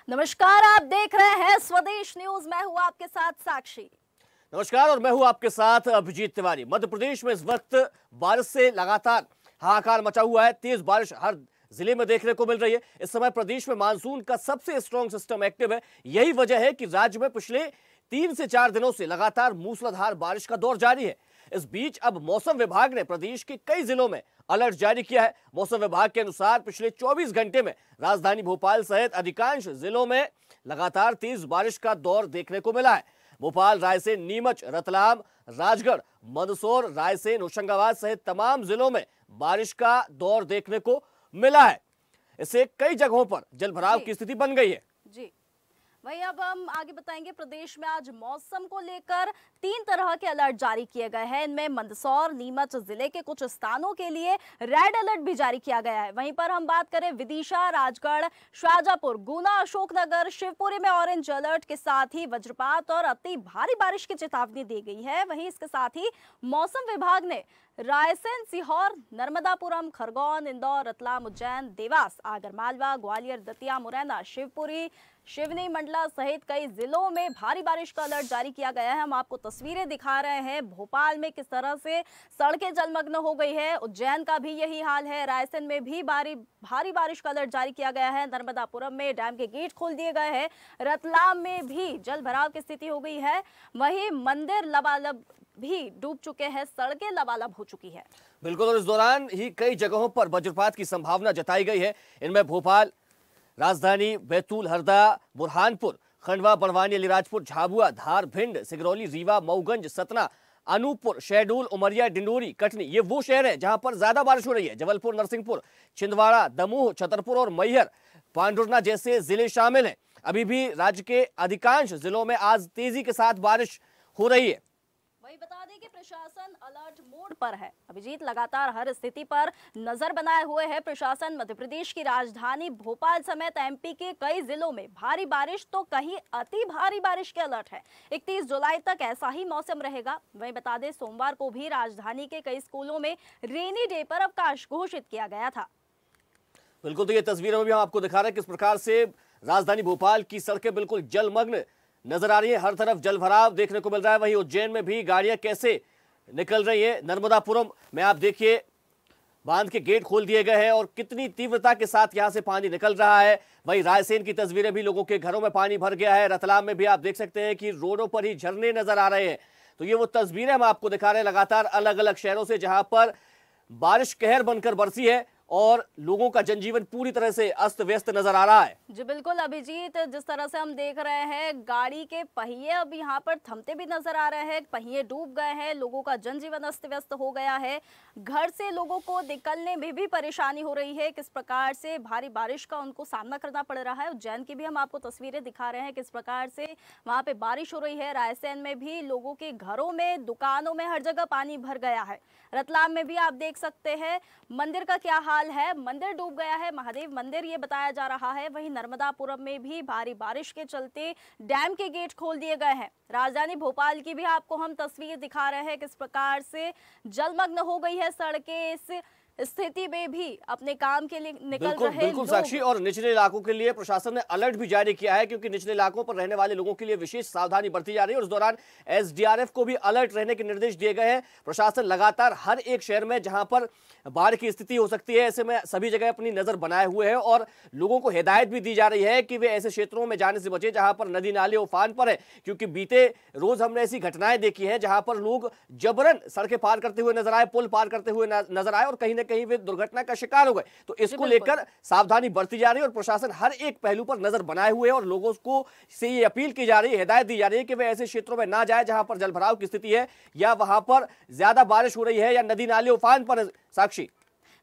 नमस्कार, आप देख रहे हैं स्वदेश न्यूज। मैं हूं आपके साथ साक्षी। नमस्कार और मैं हूं आपके साथ अभिजीत तिवारी। मध्य प्रदेश में इस वक्त बारिश से लगातार हाहाकार मचा हुआ है। तेज बारिश हर जिले में देखने को मिल रही है। इस समय प्रदेश में मानसून का सबसे स्ट्रॉन्ग सिस्टम एक्टिव है। यही वजह है कि राज्य में पिछले 3 से 4 दिनों से लगातार मूसलाधार बारिश का दौर जारी है। इस बीच अब मौसम विभाग ने प्रदेश के कई जिलों में अलर्ट जारी किया है। मौसम विभाग के अनुसार पिछले 24 घंटे में राजधानी भोपाल सहित अधिकांश जिलों में लगातार तेज बारिश का दौर देखने को मिला है। भोपाल, रायसेन, नीमच, रतलाम, राजगढ़, मंदसौर, रायसेन, होशंगाबाद सहित तमाम जिलों में बारिश का दौर देखने को मिला है। इससे कई जगहों पर जलभराव की स्थिति बन गई है। जी वही अब हम आगे बताएंगे। प्रदेश में आज मौसम को लेकर 3 तरह के अलर्ट जारी किए गए हैं। इनमें मंदसौर, नीमच जिले के कुछ स्थानों के लिए रेड अलर्ट भी जारी किया गया है। वहीं पर हम बात करें विदिशा, राजगढ़, शाहजहांपुर, गुना, अशोकनगर, शिवपुरी में ऑरेंज अलर्ट के साथ ही वज्रपात और अति भारी बारिश की चेतावनी दी गई है। वहीं इसके साथ ही मौसम विभाग ने रायसेन, सीहोर, नर्मदापुरम, खरगोन, इंदौर, रतलाम, उज्जैन, देवास, आगरमालवा, ग्वालियर, दतिया, मुरैना, शिवपुरी, शिवनी, मंडला सहित कई जिलों में भारी बारिश का अलर्ट जारी किया गया है। हम आपको तस्वीरें दिखा रहे हैं भोपाल में किस तरह से सड़कें जलमग्न हो गई है। उज्जैन का भी यही हाल है। रायसेन में भी भारी बारिश का अलर्ट जारी किया गया है। नर्मदापुरम में डैम के गेट खोल दिए गए हैं। रतलाम में भी जल भराव की स्थिति हो गई है। वहीं मंदिर लबालब भी डूब चुके हैं, सड़कें लबालब हो चुकी है। बिल्कुल, और इस दौरान ही कई जगहों पर वज्रपात की संभावना जताई गई है। इनमें भोपाल, राजधानी, बैतूल, हरदा, बुरहानपुर, खंडवा, बड़वानी, अलीराजपुर, झाबुआ, धार, भिंड, सिगरौली, रीवा, मऊगंज, सतना, अनूपपुर, शहडोल, उमरिया, डिंडोरी, कटनी, ये वो शहर हैं जहां पर ज्यादा बारिश हो रही है। जबलपुर, नरसिंहपुर, छिंदवाड़ा, दमोह, छतरपुर और मैहर, पांडुरना जैसे जिले शामिल हैं। अभी भी राज्य के अधिकांश जिलों में आज तेजी के साथ बारिश हो रही है। वही बता दें कि प्रशासन अलर्ट मोड पर है। अभिजीत, लगातार हर स्थिति पर नजर बनाए हुए है प्रशासन। मध्य प्रदेश की राजधानी भोपाल समेत एमपी के कई जिलों में भारी बारिश तो कहीं अति भारी बारिश के अलर्ट है। 31 जुलाई तक ऐसा ही मौसम रहेगा। वही बता दें सोमवार को भी राजधानी के कई स्कूलों में रेनी डे पर अवकाश घोषित किया गया था। बिल्कुल, तो ये तस्वीरों में भी हम आपको दिखा रहे हैं किस प्रकार से राजधानी भोपाल की सड़कें बिल्कुल जलमग्न नजर आ रही है। हर तरफ जलभराव देखने को मिल रहा है। वहीं उज्जैन में भी गाड़ियां कैसे निकल रही है। नर्मदापुरम में आप देखिए बांध के गेट खोल दिए गए हैं और कितनी तीव्रता के साथ यहां से पानी निकल रहा है। वहीं रायसेन की तस्वीरें भी, लोगों के घरों में पानी भर गया है। रतलाम में भी आप देख सकते हैं कि रोडों पर ही झरने नजर आ रहे हैं। तो ये वो तस्वीरें हम आपको दिखा रहे हैं लगातार अलग अलग शहरों से जहां पर बारिश कहर बनकर बरसी है और लोगों का जनजीवन पूरी तरह से अस्त व्यस्त नजर आ रहा है। जी बिल्कुल अभिजीत, जिस तरह से हम देख रहे हैं गाड़ी के पहिए अब यहाँ पर थमते भी नजर आ रहे हैं। पहिए डूब गए हैं, लोगों का जनजीवन अस्त व्यस्त हो गया है। घर से लोगों को निकलने में भी परेशानी हो रही है। किस प्रकार से भारी बारिश का उनको सामना करना पड़ रहा है। उज्जैन की भी हम आपको तस्वीरें दिखा रहे हैं किस प्रकार से वहाँ पे बारिश हो रही है। रायसेन में भी लोगों के घरों में, दुकानों में, हर जगह पानी भर गया है। रतलाम में भी आप देख सकते हैं मंदिर का क्या हाल है। मंदिर डूब गया है, महादेव मंदिर ये बताया जा रहा है। वहीं नर्मदापुरम में भी भारी बारिश के चलते डैम के गेट खोल दिए गए हैं। राजधानी भोपाल की भी आपको हम तस्वीर दिखा रहे हैं किस प्रकार से जलमग्न हो गई है सड़कें। इस स्थिति में भी अपने काम के लिए निकल रहे बिल्कुल साक्षी, और निचले इलाकों के लिए प्रशासन ने अलर्ट भी जारी किया है क्योंकि निचले इलाकों पर रहने वाले लोगों के लिए विशेष सावधानी बरती जा रही है। और इस दौरान एसडीआरएफ को भी अलर्ट रहने के निर्देश दिए गए हैं। प्रशासन लगातार हर एक शहर में जहां पर बाढ़ की स्थिति हो सकती है ऐसे में सभी जगह अपनी नजर बनाए हुए हैं और लोगों को हिदायत भी दी जा रही है कि वे ऐसे क्षेत्रों में जाने से बचे जहां पर नदी नाले उफान पर है। क्योंकि बीते रोज हमने ऐसी घटनाएं देखी हैं जहां पर लोग जबरन सड़कें पार करते हुए नजर आए, पुल पार करते हुए नजर आए और कहीं ना कहीं वे दुर्घटना का शिकार हो गए। तो इसको लेकर सावधानी बरती जा रही है और प्रशासन हर एक पहलू पर नजर बनाए हुए है और लोगों को से ये अपील की जा रही है, हिदायत दी जा रही है कि वे ऐसे क्षेत्रों में ना जाए जहां पर जलभराव की स्थिति है या वहां पर ज्यादा बारिश हो रही है या नदी नाले उफान पर है। साक्षी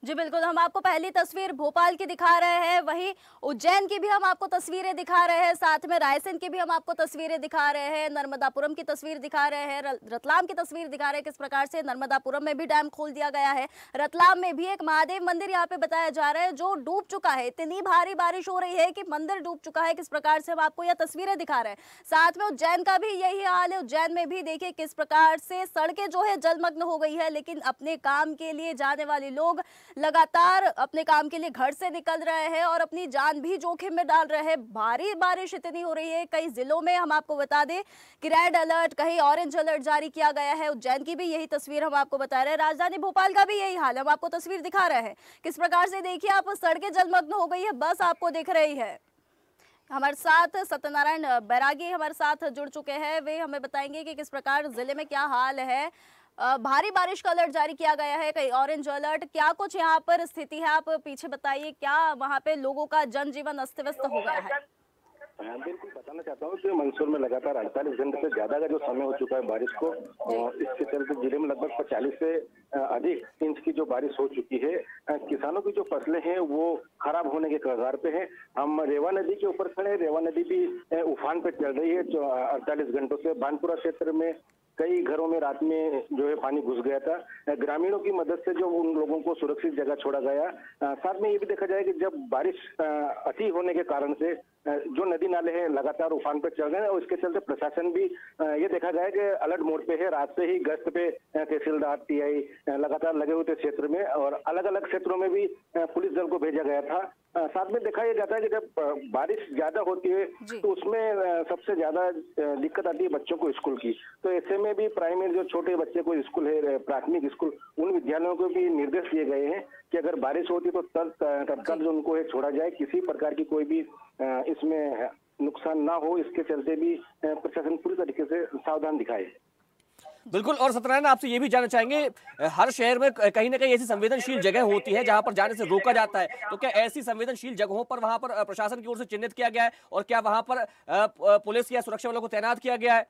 जी बिल्कुल, हम आपको पहली तस्वीर भोपाल की दिखा रहे हैं। वहीं उज्जैन की भी हम आपको तस्वीरें दिखा रहे हैं, साथ में रायसेन की भी हम आपको तस्वीरें दिखा रहे हैं, नर्मदापुरम की तस्वीर दिखा रहे हैं, रतलाम की तस्वीर दिखा रहे हैं किस प्रकार से नर्मदापुरम में भी डैम खोल दिया गया है। रतलाम में भी एक महादेव मंदिर यहाँ पे बताया जा रहा है जो डूब चुका है। इतनी भारी बारिश हो रही है कि मंदिर डूब चुका है। किस प्रकार से हम आपको यह तस्वीरें दिखा रहे हैं। साथ में उज्जैन का भी यही हाल है। उज्जैन में भी देखिए किस प्रकार से सड़कें जो है जलमग्न हो गई है, लेकिन अपने काम के लिए जाने वाले लोग लगातार अपने काम के लिए घर से निकल रहे हैं और अपनी जान भी जोखिम में डाल रहे हैं। भारी बारिश इतनी हो रही है कई जिलों में, हम आपको बता दें कि रेड अलर्ट, कहीं ऑरेंज अलर्ट जारी किया गया है। उज्जैन की भी यही तस्वीर हम आपको बता रहे हैं, राजधानी भोपाल का भी यही हाल, हम आपको तस्वीर दिखा रहे हैं किस प्रकार से। देखिए आप, सड़कें जलमग्न हो गई है, बस आपको दिख रही है। हमारे साथ सत्यनारायण बैरागी हमारे साथ जुड़ चुके हैं, वे हमें बताएंगे कि किस प्रकार जिले में क्या हाल है। भारी बारिश का अलर्ट जारी किया गया है, कहीं ऑरेंज अलर्ट, क्या कुछ यहाँ पर स्थिति है, आप पीछे बताइए। क्या वहाँ पे लोगों का जनजीवन अस्त व्यस्त हो गया है? बिल्कुल बताना चाहता हूँ कि मंदसौर में लगातार 48 घंटे से ज्यादा का जो समय हो चुका है बारिश को, इसके चलते जिले में लगभग 40 से अधिक इंच की जो बारिश हो चुकी है। किसानों की जो फसलें हैं वो खराब होने के कगार पे है। हम रेवा नदी के ऊपर खड़े हैं, रेवा नदी भी उफान पे चल रही है। जो 48 घंटों से बानपुरा क्षेत्र में कई घरों में रात में जो है पानी घुस गया था। ग्रामीणों की मदद से जो उन लोगों को सुरक्षित जगह छोड़ा गया। साथ में ये भी देखा जाए कि जब बारिश अति होने के कारण से जो नदी नाले हैं लगातार उफान पर चल रहे हैं और इसके चलते प्रशासन भी ये देखा गया कि अलर्ट मोड पे है। रात से ही गश्त पे तहसीलदार, टीआई लगातार लगे हुए थे क्षेत्र में और अलग अलग क्षेत्रों में भी पुलिस दल को भेजा गया था। साथ में देखा यह जाता है कि जब बारिश ज्यादा होती है तो उसमें सबसे ज्यादा दिक्कत आती है बच्चों को स्कूल की। तो ऐसे में भी प्राइमरी जो छोटे बच्चे को स्कूल है, प्राथमिक स्कूल, उन विद्यालयों को भी निर्देश दिए गए हैं कि अगर बारिश होती है तो तत्काल जो उनको छोड़ा जाए, किसी प्रकार की कोई भी इसमें नुकसान ना हो। इसके चलते भी प्रशासन पूरी तरीके से सावधान दिखाए। बिल्कुल। और सत्यनारायण, आपसे ये भी जानना चाहेंगे, हर शहर में कहीं ना कहीं ऐसी संवेदनशील जगह होती है जहां पर जाने से रोका जाता है, तो क्या ऐसी संवेदनशील जगहों पर वहां पर प्रशासन की ओर से चिन्हित किया गया है और क्या वहां पर पुलिस या सुरक्षा वालों को तैनात किया गया है?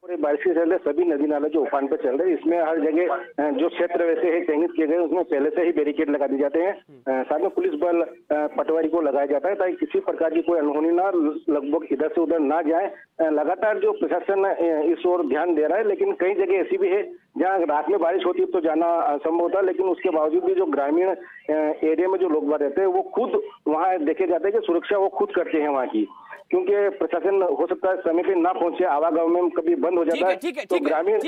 बारिश के चलते सभी नदी नाले जो उफान पे चल रहे हैं, इसमें हर जगह जो क्षेत्र वैसे ही चिन्हित किए गए उसमें पहले से ही बैरिकेड लगा दिए जाते हैं। साथ में पुलिस बल पटवारी को लगाया जाता है ताकि किसी प्रकार की कोई अनहोनी ना, लगभग इधर से उधर ना जाए। लगातार जो प्रशासन इस ओर ध्यान दे रहा है, लेकिन कई जगह ऐसी भी है जहाँ रात में बारिश होती है तो जाना असंभव होता है, लेकिन उसके बावजूद भी जो ग्रामीण एरिया में जो लोग रहते हैं वो खुद वहाँ देखे जाते हैं कि सुरक्षा वो खुद करते हैं वहाँ की, क्योंकि प्रशासन हो सकता है समय पे ना पहुंचे, आवागमन में कभी बंद हो जाता है। तो ग्रामीण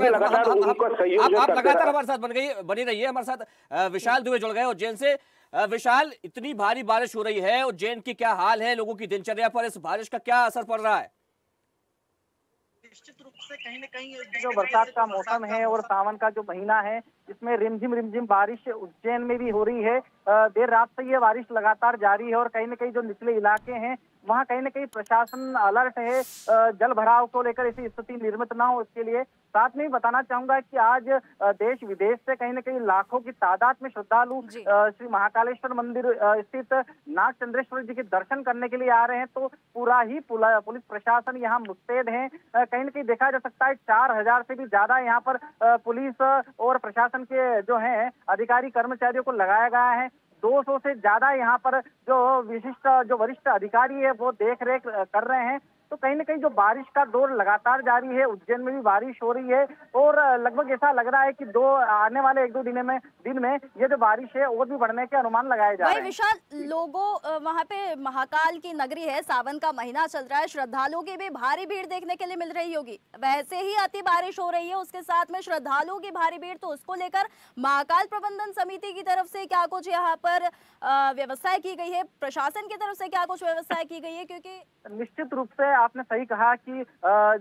लगातार उनका सहयोग। आप लगातार हमारे साथ बनी रहिए, हमारे साथ विशाल दुबे जुड़ गए उज्जैन से। विशाल, इतनी भारी बारिश हो रही है, उज्जैन की क्या हाल है, लोगों की दिनचर्या पर इस बारिश का क्या असर पड़ रहा है? निश्चित रूप से कहीं न कहीं जो बरसात का मौसम है और सावन का जो महीना है, इसमें रिमझिम बारिश उज्जैन में भी हो रही है। देर रात से ये बारिश लगातार जारी है और कहीं न कहीं जो निचले इलाके हैं वहाँ कहीं न कहीं प्रशासन अलर्ट है, जल भराव को लेकर ऐसी स्थिति निर्मित ना हो इसके लिए। साथ में बताना चाहूंगा कि आज देश विदेश से कहीं न कहीं लाखों की तादाद में श्रद्धालु श्री महाकालेश्वर मंदिर स्थित नाग चंद्रेश्वर जी के दर्शन करने के लिए आ रहे हैं। तो पूरा ही पुलिस प्रशासन यहाँ मुस्तैद है। कहीं न कहीं देखा जा सकता है 4000 से भी ज्यादा यहाँ पर पुलिस और प्रशासन के जो है अधिकारी कर्मचारियों को लगाया गया है। 200 से ज्यादा यहाँ पर जो वरिष्ठ अधिकारी है वो देख रेख कर रहे हैं। तो कहीं न कहीं जो बारिश का दौर लगातार जारी है, उज्जैन में भी बारिश हो रही है और लगभग ऐसा लग रहा है कि आने वाले 1-2 दिन में ये जो बारिश है और भी बढ़ने के अनुमान लगाए जा रहे हैं। विशाल, लोगों वहाँ पे महाकाल की नगरी है, सावन का महीना चल रहा है, श्रद्धालुओं की भी भारी भीड़ देखने के लिए मिल रही होगी। वैसे ही अति बारिश हो रही है, उसके साथ में श्रद्धालुओं की भारी भीड़, तो उसको लेकर महाकाल प्रबंधन समिति की तरफ से क्या कुछ यहाँ पर व्यवस्था की गई है, प्रशासन की तरफ से क्या कुछ व्यवस्था की गई है? क्योंकि निश्चित रूप से आपने सही कहा कि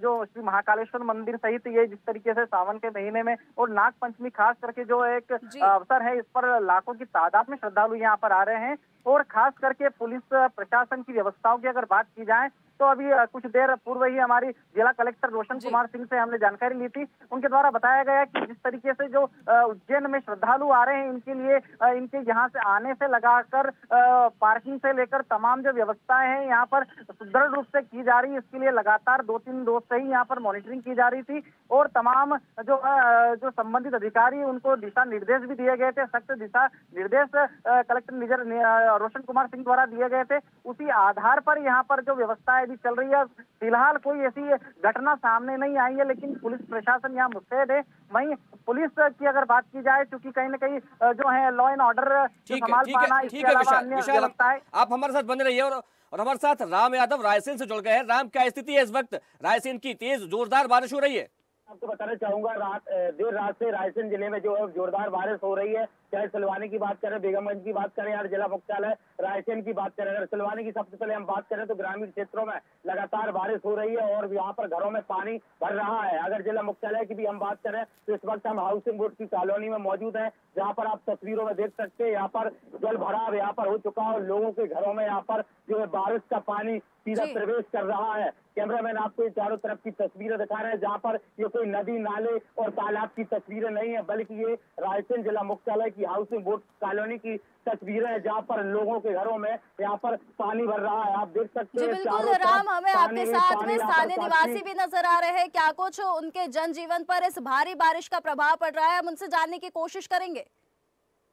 जो श्री महाकालेश्वर मंदिर सहित ये जिस तरीके से सावन के महीने में और नाग पंचमी खास करके जो एक अवसर है, इस पर लाखों की तादाद में श्रद्धालु यहाँ पर आ रहे हैं और खास करके पुलिस प्रशासन की व्यवस्थाओं की अगर बात की जाए तो अभी कुछ देर पूर्व ही हमारी जिला कलेक्टर रोशन कुमार सिंह से हमने जानकारी ली थी। उनके द्वारा बताया गया कि जिस तरीके से जो उज्जैन में श्रद्धालु आ रहे हैं, इनके लिए इनके यहाँ से आने से लगाकर पार्किंग से लेकर तमाम जो व्यवस्थाएं हैं यहाँ पर सुदृढ़ रूप से की जा रही है। इसके लिए लगातार 2-3 रोज से ही यहाँ पर मॉनिटरिंग की जा रही थी और तमाम जो संबंधित अधिकारी उनको दिशा निर्देश भी दिए गए थे, सख्त दिशा निर्देश कलेक्टर रोशन कुमार सिंह द्वारा दिए गए थे। उसी आधार पर यहाँ पर जो व्यवस्था भी चल रही है। फिलहाल कोई ऐसी घटना सामने नहीं आई है, लेकिन पुलिस प्रशासन यहाँ मुस्तैद है। वहीं पुलिस की अगर बात की जाए, चूंकि कहीं न कहीं जो है लॉ एंड ऑर्डर संभाल पाना, इसके अलावा अन्य व्यवस्थाएं। आप हमारे साथ बने रहिए और हमारे साथ राम यादव रायसेन से जुड़ गए हैं। राम, क्या स्थिति है इस वक्त? रायसेन की तेज जोरदार बारिश हो रही है। आपको बताना चाहूंगा देर रात से रायसेन जिले में जो है जोरदार बारिश हो रही है। चाहे सिलवानी की बात करें, बेगमगंज की बात करें, यार जिला मुख्यालय रायसेन की बात करें, अगर सिलवानी की सबसे पहले हम बात करें तो ग्रामीण क्षेत्रों में लगातार बारिश हो रही है और यहाँ पर घरों में पानी भर रहा है। अगर जिला मुख्यालय की भी हम बात करें तो इस वक्त हम हाउसिंग बोर्ड की कॉलोनी में मौजूद है, जहाँ पर आप तस्वीरों में देख सकते हैं यहाँ पर जल भराव यहाँ पर हो चुका है और लोगों के घरों में यहाँ पर जो है बारिश का पानी सीधा प्रवेश कर रहा है। कैमरामैन आपको ये चारों तरफ की तस्वीरें दिखा रहे हैं, जहाँ पर ये कोई नदी नाले और तालाब की तस्वीरें नहीं है, बल्कि ये रायसेन जिला मुख्यालय की हाउसिंग बोर्ड कॉलोनी की तस्वीरें हैं, जहाँ पर लोगों के घरों में यहाँ पर पानी भर रहा है। आप देख सकते हैं बिल्कुल राम, हमें आपके साथ में स्थानीय निवासी भी नजर आ रहे हैं। क्या कुछ उनके जनजीवन पर इस भारी बारिश का प्रभाव पड़ रहा है, हम उनसे जानने की कोशिश करेंगे।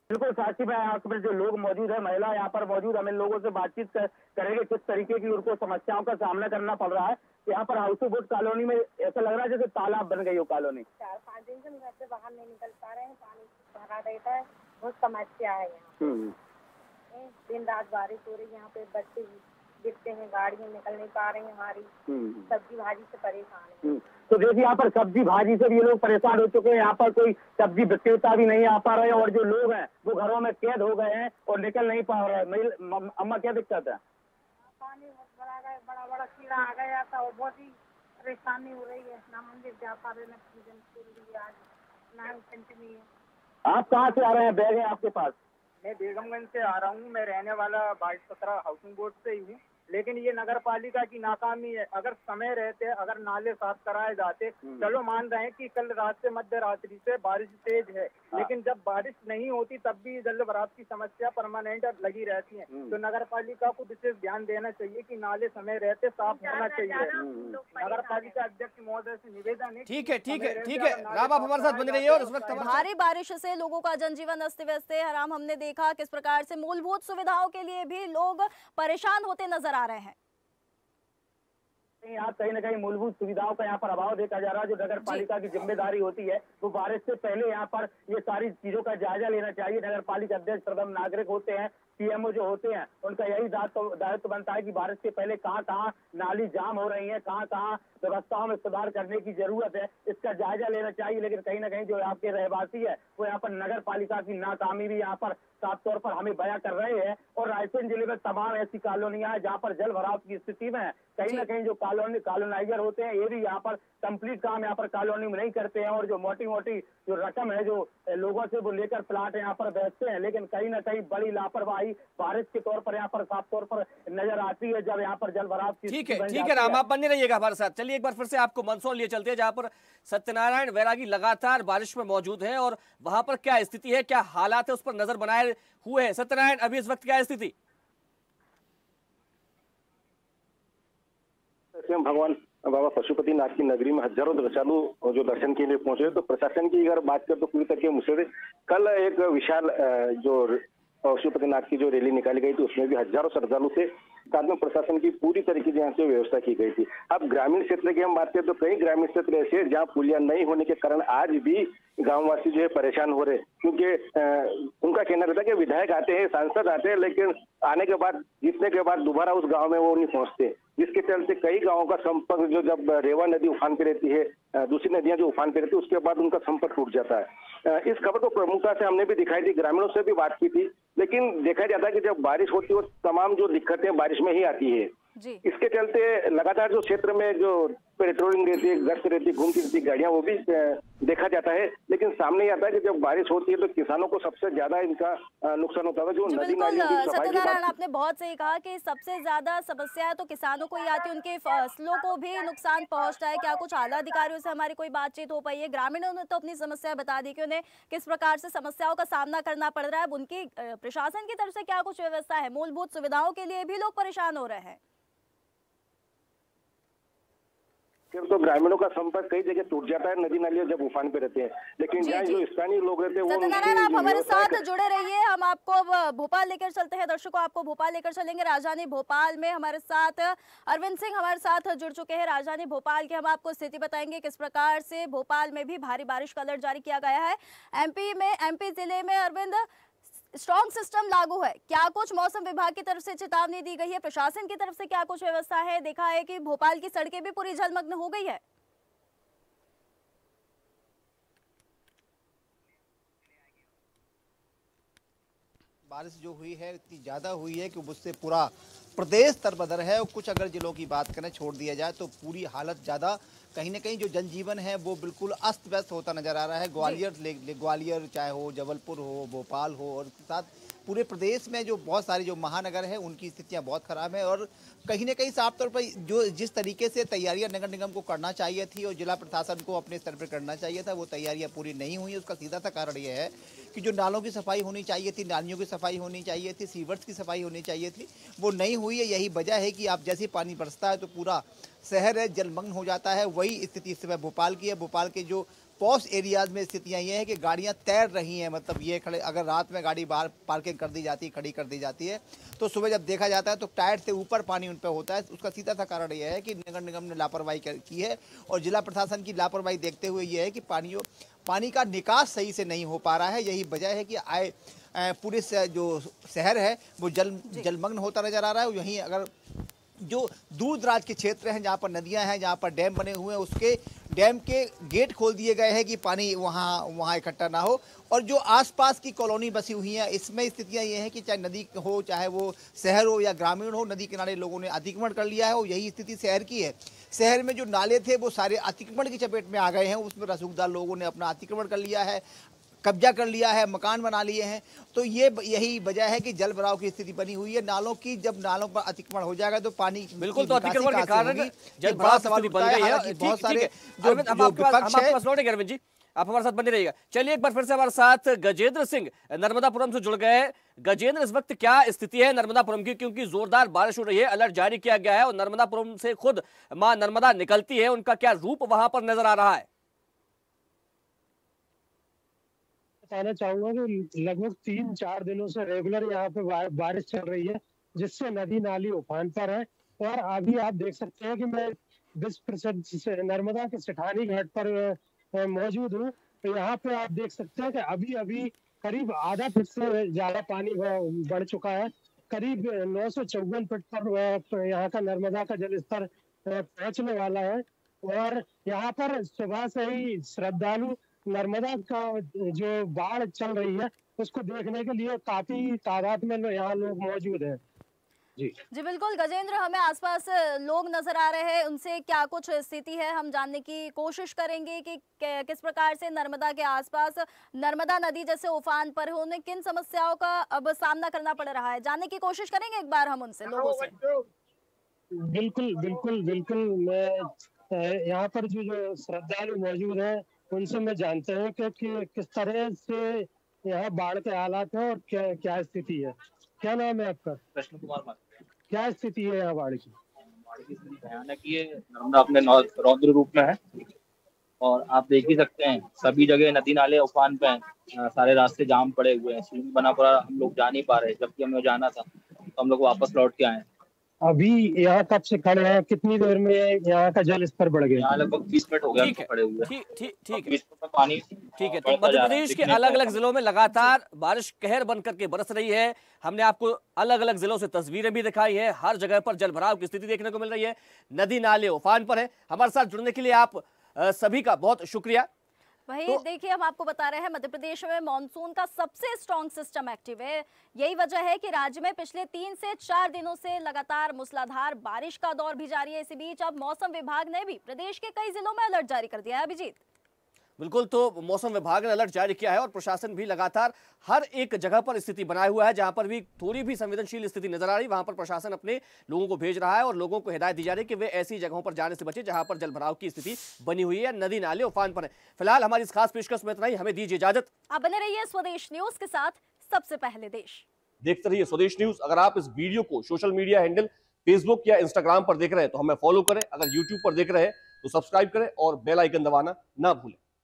बिल्कुल साक्षी, मैं यहाँ पर जो लोग मौजूद है, महिला यहाँ पर मौजूद, हम इन लोगों से बातचीत करेंगे किस तरीके की उनको समस्याओं का सामना करना पड़ रहा है। यहाँ पर हाउसिंग बोर्ड कॉलोनी में ऐसा लग रहा है जैसे तालाब बन गई हो कॉलोनी। 4-5 दिन से हम घर से बाहर नहीं निकल पा रहे हैं, पानी भरा रहता है, बहुत समस्या है यहाँ। दिन रात बारिश हो रही है, यहाँ पे बच्चे गिरते हैं, गाड़ियाँ निकल नहीं पा रही हमारी, सब्जी भाजी से परेशान है। तो देखिए यहाँ पर सब्जी भाजी से भी ये लोग परेशान हो चुके हैं, यहाँ पर कोई सब्जी विक्रेता भी नहीं आ पा रहे हैं और जो लोग हैं वो घरों में कैद हो गए हैं और निकल नहीं पा रहे हैं। अम्मा क्या दिक्कत है? पानी भरा गया, बड़ा बड़ा कीड़ा आ गया था और बहुत ही परेशानी हो रही है, ना मंदिर जा पा रहे, ना आज ना पंचमी है। आप कहाँ से आ रहे हैं? बैग है आपके पास? मैं बेगमगंज से आ रहा हूँ, मैं रहने वाला 22-17 हाउसिंग बोर्ड से ही हूँ, लेकिन ये नगर पालिका की नाकामी है। अगर समय रहते, अगर नाले साफ कराए जाते, चलो मान रहे हैं कि कल रात से मध्य रात्रि से बारिश तेज है, लेकिन जब बारिश नहीं होती तब भी जल भराव की समस्या परमानेंट लगी रहती है। तो नगर पालिका को विशेष ध्यान देना चाहिए कि नाले समय रहते साफ होना चाहिए। नगर पालिका अध्यक्ष महोदय से निवेदन है। ठीक है, ठीक है, ठीक है राम, आप हमारे साथ बने रहिए। और इस वक्त भारी बारिश से लोगों का जनजीवन अस्त व्यस्त है। राम, हमने देखा किस प्रकार से मूलभूत सुविधाओं के लिए भी लोग परेशान होते नजर आ रहे हैं। यहाँ कहीं न कहीं मूलभूत सुविधाओं का यहाँ पर अभाव देखा जा रहा है। जो नगर पालिका की जिम्मेदारी होती है वो बारिश से पहले यहाँ पर ये सारी चीजों का जायजा लेना चाहिए। नगर पालिका अध्यक्ष प्रथम नागरिक होते हैं, सीएमओ जो होते हैं, उनका यही दायित्व बनता है कि बारिश से पहले कहाँ नाली जाम हो रही है, कहाँ व्यवस्थाओं में सुधार करने की जरूरत है, इसका जायजा लेना चाहिए। लेकिन कहीं न कहीं जो आपके रहवासी है वो यहाँ पर नगर पालिका की नाकामी भी यहाँ पर साफ तौर पर हमें बयां कर रहे हैं। और रायसेन जिले में तमाम ऐसी कॉलोनियां हैं जहाँ पर जल भराव की स्थिति में है। कहीं न कहीं जो कॉलोनाइजर होते हैं ये भी यहाँ पर कंप्लीट काम यहाँ पर कॉलोनी में नहीं करते हैं और जो मोटी मोटी जो रकम है जो लोगों से वो लेकर प्लाट यहाँ पर बेचते हैं। लेकिन कहीं न कहीं बड़ी लापरवाही बारिश के तौर पर यहाँ पर साफ तौर पर नजर आती है जब यहाँ पर जल भराव की। ठीक है राम, आप बने रहिएगा हमारे साथ। चलिए एक बार फिर से आपको मंदसौर लिए चलते हैं, जहाँ पर सत्यनारायण वैरागी लगातार बारिश में मौजूद है और वहां पर क्या स्थिति है, क्या हालात है, उस पर नजर बनाए हुए हैं। सत्यनारायण, अभी इस वक्त क्या है स्थिति? भगवान बाबा पशुपतिनाथ की नगरी में हजारों श्रद्धालु जो दर्शन के लिए पहुंचे, तो प्रशासन की अगर बात करें तो पूरी तरीके मुझसे कल एक विशाल जो पशुपतिनाथ की जो रैली निकाली गई थी उसमें भी हजारों श्रद्धालु थे। साथ में प्रशासन की पूरी तरीके से यहाँ से व्यवस्था की गई थी। अब ग्रामीण क्षेत्र की हम बात करें तो कई ग्रामीण क्षेत्र ऐसे हैं जहाँ पुलिया नहीं होने के कारण आज भी गांववासी जो है परेशान हो रहे, क्योंकि उनका कहना रहता है कि विधायक आते हैं, सांसद आते हैं, लेकिन आने के बाद जीतने के बाद दोबारा उस गांव में वो नहीं पहुंचते, जिसके चलते कई गांवों का संपर्क जो जब रेवा नदी उफान पे रहती है, दूसरी नदियां जो उफान पे रहती है, उसके बाद उनका संपर्क टूट जाता है। इस खबर को प्रमुखता से हमने भी दिखाई थी, ग्रामीणों से भी बात की थी, लेकिन देखा जाता है कि जब बारिश होती है वो तमाम जो दिक्कतें बारिश में ही आती है। इसके चलते लगातार जो क्षेत्र में जो पेट्रोलिंग रहती है, गश्त रहती है, घूमती रहती गाड़ियां, वो भी देखा जाता है। लेकिन सामने आता है कि जब बारिश होती है तो किसानों को सबसे ज्यादा इनका नुकसान होता है। जो नदी नालियों की सफाई की बात, आपने बहुत सही कहा कि सबसे ज्यादा समस्या है तो किसानों को ही आती है, उनके फसलों को भी नुकसान पहुंचता है। क्या कुछ आला अधिकारियों से हमारी कोई बातचीत हो पाई है? ग्रामीणों ने तो अपनी समस्या बता दी कि उन्हें किस प्रकार से समस्याओं का सामना करना पड़ रहा है। अब उनकी प्रशासन की तरफ से क्या कुछ व्यवस्था है? मूलभूत सुविधाओं के लिए भी लोग परेशान हो रहे हैं। तो ग्रामीणों का संपर्क कई जगह टूट जाता है नदी नालियां जब उफान पे रहते हैं, लेकिन जहाँ जो स्थानीय लोग रहते हैं वो सत्यनारायण, आप हमारे साथ जुड़े रहिए, हम आपको भोपाल लेकर चलते हैं, दर्शकों आपको भोपाल लेकर चलेंगे। राजधानी भोपाल में हमारे साथ अरविंद सिंह हमारे साथ जुड़ चुके हैं। राजधानी भोपाल की हम आपको स्थिति बताएंगे, किस प्रकार से भोपाल में भी भारी बारिश का अलर्ट जारी किया गया है। एमपी जिले में अरविंद स्ट्रॉन्ग सिस्टम लागू है, क्या कुछ मौसम विभाग की तरफ से चेतावनी दी गई है? प्रशासन की तरफ से क्या कुछ व्यवस्था है? देखा है कि भोपाल की सड़कें भी पूरी जलमग्न हो गई है। बारिश जो हुई है इतनी ज़्यादा हुई है कि उससे पूरा प्रदेश तरबदर है। और कुछ अगर जिलों की बात करें, छोड़ दिया जाए, तो पूरी हालत ज़्यादा कहीं ना कहीं जो जनजीवन है वो बिल्कुल अस्त व्यस्त होता नजर आ रहा है। ग्वालियर चाहे हो, जबलपुर हो, भोपाल हो, और उसके साथ पूरे प्रदेश में जो बहुत सारे जो महानगर हैं उनकी स्थितियां बहुत खराब है। और कहीं ना कहीं साफ तौर पर जो जिस तरीके से तैयारियां नगर निगम को करना चाहिए थी और जिला प्रशासन को अपने स्तर पर करना चाहिए था, वो तैयारियां पूरी नहीं हुई। उसका सीधा सा कारण ये है कि जो नालों की सफाई होनी चाहिए थी, नालियों की सफाई होनी चाहिए थी, सीवर्स की सफाई होनी चाहिए थी, वो नहीं हुई है। यही वजह है कि आप जैसे पानी बरसता है तो पूरा शहर है जलमग्न हो जाता है। वही स्थिति इस समय भोपाल की है। भोपाल के जो पॉश एरियाज में स्थितियां ये है कि गाड़ियां तैर रही हैं, मतलब ये खड़े, अगर रात में गाड़ी बाहर पार्किंग कर दी जाती है, खड़ी कर दी जाती है, तो सुबह जब देखा जाता है तो टायर से ऊपर पानी उन पर होता है। उसका सीधा सा कारण यह है कि नगर निगम ने लापरवाही की है और जिला प्रशासन की लापरवाही देखते हुए ये है कि पानी का निकास सही से नहीं हो पा रहा है। यही वजह है कि पूरे जो शहर है वो जलमग्न होता नजर आ रहा है। यहीं अगर जो दूर दराज के क्षेत्र हैं जहाँ पर नदियाँ हैं, जहाँ पर डैम बने हुए हैं, उसके डैम के गेट खोल दिए गए हैं कि पानी वहाँ इकट्ठा ना हो। और जो आसपास की कॉलोनी बसी हुई हैं, इसमें स्थितियाँ ये हैं कि चाहे नदी हो, चाहे वो शहर हो या ग्रामीण हो, नदी किनारे लोगों ने अतिक्रमण कर लिया है। और यही स्थिति शहर की है। शहर में जो नाले थे वो सारे अतिक्रमण की चपेट में आ गए हैं। उसमें रसूखदार लोगों ने अपना अतिक्रमण कर लिया है, कब्जा कर लिया है, मकान बना लिए हैं। तो यही वजह है कि जल भराव की स्थिति बनी हुई है। नालों की जब नालों पर अतिक्रमण हो जाएगा तो पानी बिल्कुल, तो अतिक्रमण के कारण जल भराव सवाल बन गई है। बहुत सारे जो विपक्ष है, अरविंद जी आप हमारे साथ बने रहिएगा। चलिए एक बार फिर से हमारे साथ गजेंद्र सिंह नर्मदापुरम से जुड़ गए। गजेंद्र, इस वक्त क्या स्थिति है नर्मदापुरम की, क्योंकि जोरदार बारिश हो रही है, अलर्ट जारी किया गया है और नर्मदापुरम से खुद मां नर्मदा निकलती है, उनका क्या रूप वहां पर नजर आ रहा है? बताना चाहूंगा कि लगभग 3-4 दिनों से रेगुलर यहाँ पे बारिश चल रही है, जिससे नदी नाली उफान पर है। और अभी आप देख सकते हैं कि मैं विश्व प्रसिद्ध नर्मदा के सेठानी घाट पर मौजूद हूँ। तो यहाँ पे आप देख सकते हैं कि अभी अभी करीब आधा फीट से ज्यादा पानी बढ़ चुका है। करीब 954 फीट पर यहाँ का नर्मदा का जल स्तर पहुंचने वाला है। और यहाँ पर सुबह से ही श्रद्धालु नर्मदा का जो बाढ़ चल रही है उसको देखने के लिए काफी तादाद में यहाँ लोग मौजूद हैं। जी बिल्कुल गजेंद्र, हमें आसपास लोग नजर आ रहे हैं, उनसे क्या कुछ स्थिति है हम जानने की कोशिश करेंगे कि किस प्रकार से नर्मदा के आसपास नर्मदा नदी जैसे उफान पर है, उन्हें किन समस्याओं का अब सामना करना पड़ रहा है, जानने की कोशिश करेंगे एक बार हम उनसे, लोगों से। बिल्कुल बिल्कुल बिल्कुल, मैं यहाँ पर जो श्रद्धालु मौजूद है उनसे मैं जानते हैं कि किस तरह से यहाँ बाढ़ के हालात है और क्या स्थिति है। क्या नाम है आपका? कृष्ण कुमार। क्या स्थिति है यहाँ बाढ़ की? बाढ़ की स्थिति भयानक ही है। नर्मदा अपने रौद्र रूप में है और आप देख ही सकते हैं सभी जगह नदी नाले उफान पे हैं, सारे रास्ते जाम पड़े हुए हैं, स्विमिंग बना पड़ा, हम लोग जा नहीं पा रहे। जबकि हमें जाना था तो हम लोग वापस लौट के आए। अभी यहाँ कब से खड़े हैं, कितनी देर में यहाँ का जल स्तर बढ़ गया? यहाँ लगभग 30 मिनट हो गया खड़े हुए। ठीक है, पानी ठीक है। तो मध्य प्रदेश के अलग अलग जिलों में लगातार बारिश कहर बनकर के बरस रही है। हमने आपको अलग अलग जिलों से तस्वीरें भी दिखाई है, हर जगह पर जल भराव की स्थिति देखने को मिल रही है, नदी नाले उफान पर है। हमारे साथ जुड़ने के लिए आप सभी का बहुत शुक्रिया। वही तो देखिए, हम आपको बता रहे हैं मध्य प्रदेश में मानसून का सबसे स्ट्रॉन्ग सिस्टम एक्टिव है। यही वजह है कि राज्य में पिछले 3 से 4 दिनों से लगातार मूसलाधार बारिश का दौर भी जारी है। इसी बीच अब मौसम विभाग ने भी प्रदेश के कई जिलों में अलर्ट जारी कर दिया है। अभिजीत, बिल्कुल, तो मौसम विभाग ने अलर्ट जारी किया है और प्रशासन भी लगातार हर एक जगह पर स्थिति बनाए हुआ है। जहां पर भी थोड़ी भी संवेदनशील स्थिति नजर आ रही, वहां पर प्रशासन अपने लोगों को भेज रहा है और लोगों को हिदायत दी जा रही है कि वे ऐसी जगहों पर जाने से बचे जहां पर जल भराव की स्थिति बनी हुई है, नदी नाले उफान पर है। फिलहाल हमारी इस खास पेशकश में इतना ही, हमें दीजिए इजाजत। आप बने रहिए स्वदेश न्यूज के साथ, सबसे पहले देश। देखते रहिए स्वदेश न्यूज। अगर आप इस वीडियो को सोशल मीडिया हैंडल फेसबुक या इंस्टाग्राम पर देख रहे हैं तो हमें फॉलो करें, अगर यूट्यूब पर देख रहे हैं तो सब्सक्राइब करें और बेल आइकन दबाना ना भूलें।